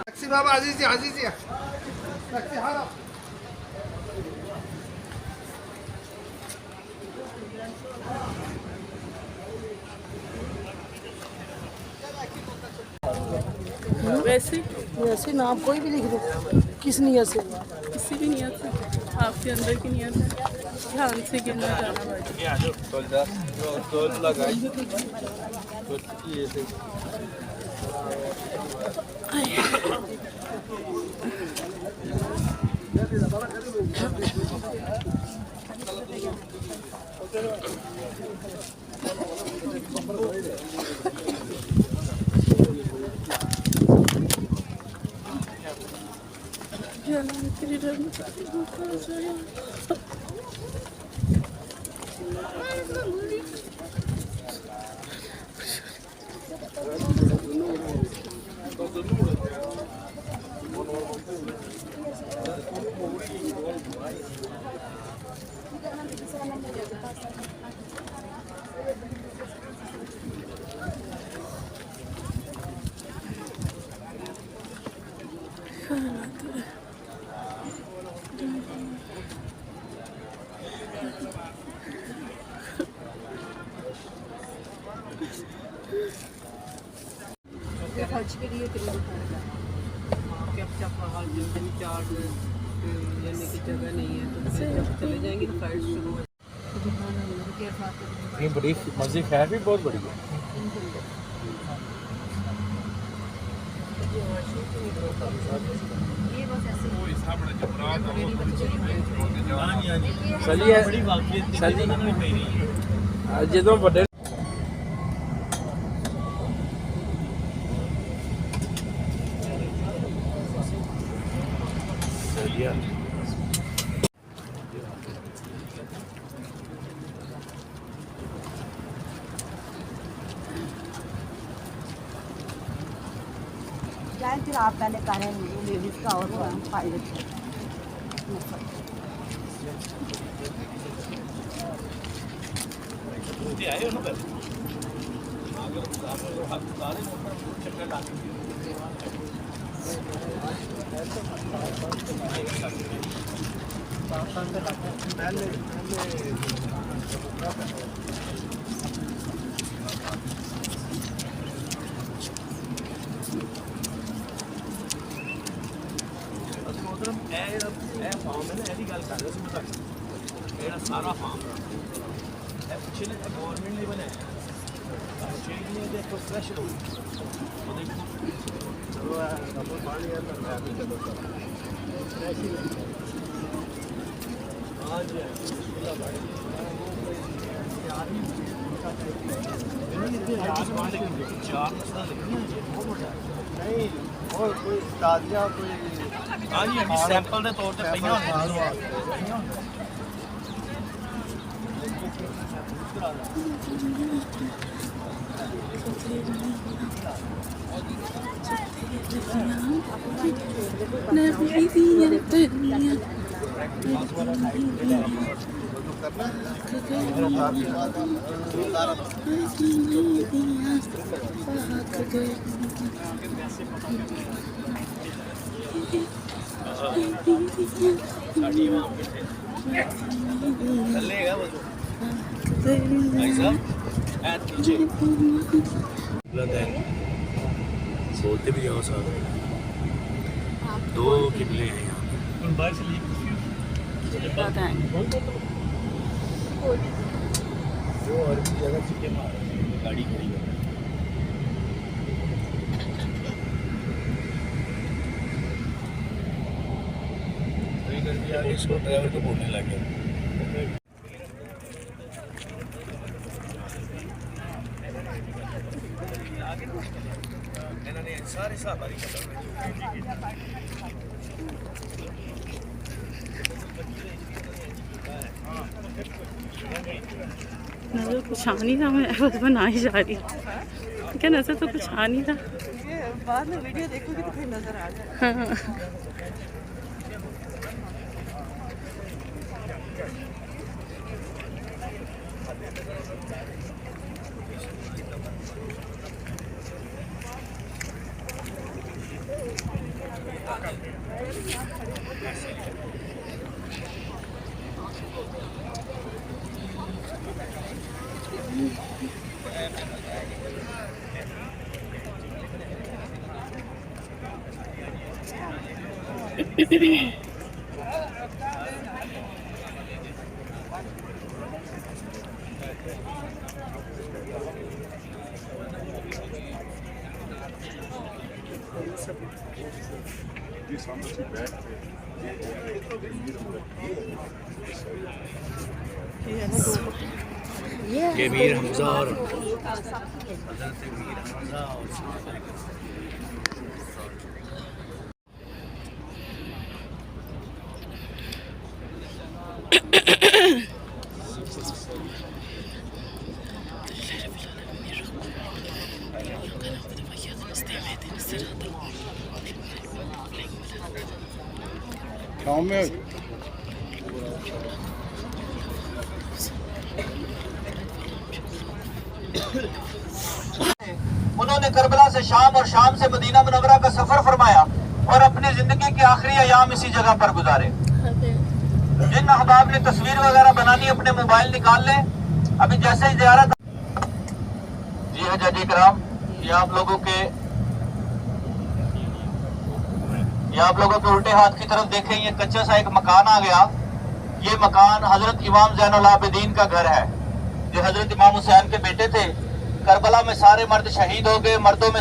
تاكسي بابا عزيزي عزيزي تاكسي حرام वैसे वैसे नाम कोई भी लिख दो। किस नियत से? किसी की नियत से आपके अंदर की नियत है ध्यान से गिनना जाना खर्च के लिए चार्ज लेने की जगह नहीं है तो चले जाएंगे तो फ्लाइट शुरू हो ये बड़ी मस्जिद खैर भी बहुत बड़ी है। ਜਦੋਂ ਵੱਡੇ जाए फिर आप पहले करें लेडीज का और पायलट ਫਾਰਮ ਹੈ ਨਾ ਇਹਦੀ ਗੱਲ ਕਰ ਰਿਹਾ ਸੀ ਮੈਂ ਤੁਹਾਨੂੰ ਇਹਦਾ ਸਾਰਾ ਫਾਰਮ ਇਹ ਪਿੱਛੇ ਨੇ ਗਵਰਨਮੈਂਟ ਨੇ ਬਣਾਇਆ ਚੇਂਜ ਨੇ ਦੇ ਪ੍ਰੋਫੈਸ਼ਨਲ ਉਹ ਦੇਖੋ ਚਲੋ ਆ ਡਬਲ ਪਾਣੀ ਆ ਤਾਂ ਮੈਂ ਚਲੋ आज नहीं और कोई दादिया कोई हाँ जी अभी सैंपल के तौर पर पहले सोते भी जाओ साथ दो किबले हैं यहाँ जो और भी जगह चिके मार गाड़ी खड़ी है इसको ड्राइवर को बोलने लगे इन्होंने सारे साहब नजर कुछ आ नहीं था, मैं बस बना ही जा रही क्या, नजर तो कुछ आ नहीं था। ये बाद में वीडियो देखोगे तो फिर नजर आ जाए। हाँ ये मीर हमजा और उन्होंने करबला से शाम और शाम से मदीना मुनव्वरा का सफर फरमाया और अपनी जिंदगी के आखिरी अयाम इसी जगह पर गुजारे। जिन अहबाब ने तस्वीर वगैरह बनानी अपने मोबाइल निकाल लें। अभी जैसे ही ज़ियारत जी हज कराम, ये आप लोगों के उल्टे हाथ की तरफ देखें, ये कच्चा सा एक मकान आ गया। ये मकान हजरत इमाम ज़ैनुल आबिदीन का घर है, जो हजरत इमाम हुसैन के बेटे थे। करबला में सारे मर्द शहीद हो गए, मर्दों में